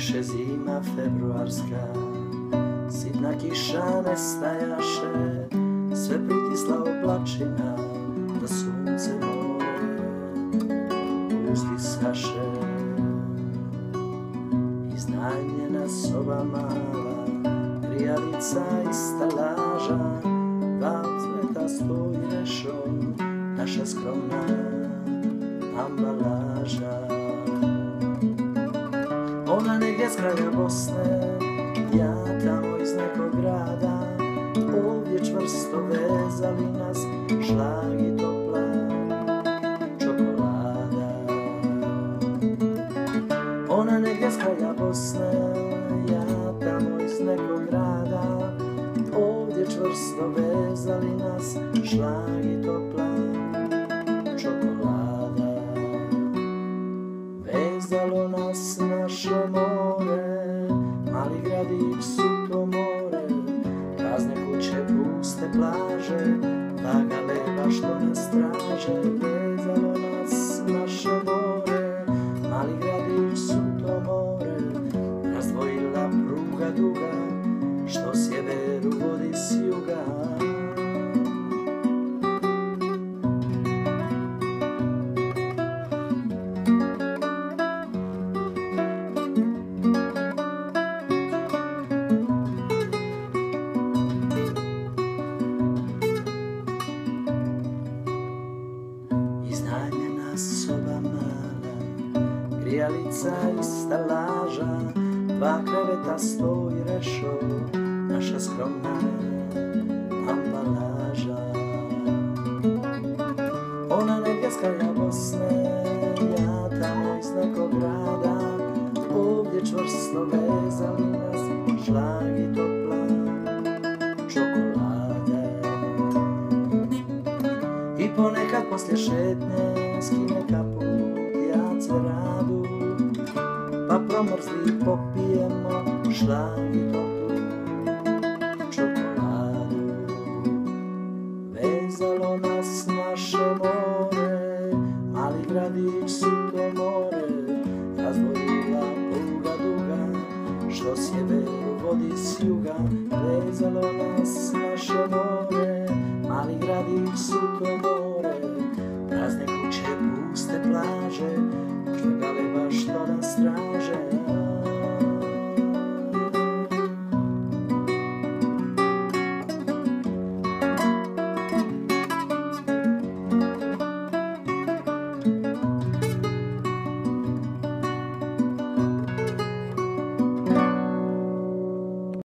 Beše zima februarska, sitna kiša nestajaše, sve pritisla oblačina da sunce more uzdisaše. Iznajmljena soba mala, grijalica i stalaža, dva cveta stoji rešom, naša skromna ambalaža. Ona negdje s kraja Bosne, ja tamo iz nekog grada, ovdje čvrsto vezali nas šlag i topla čokolada. Ona negdje s kraja Bosne, ja tamo iz nekog grada, ovdje čvrsto vezali nas šlag i topla čokolada. Vezalo nas naše more, mali gradić suto more, prazne kuće, puste plaže, vaga leba što nas traže. Vezalo nas naše more, mali gradić suto more, razdvojila pruga duga, što sjeveru vodi s juga. Iznajmljena soba mala, grijalica i stalaža, dva kreveta stoji rešo, naša skromna ambalaža. Ona negdje s kraja Bosne, ja tamo iz nekog grada, ovdje čvrsto vezali nas šlag i topla čokolada. I ponekad poslije šetnje skine kaput, ja ceradu, pa promrzli popijemo šlag i toplu čokoladu. Vezalo nas naše more, mali gradić suto more, razdvojila pruga duga, što sjeveru vodi s juga. Vezalo nas naše more, mali gradić suto more,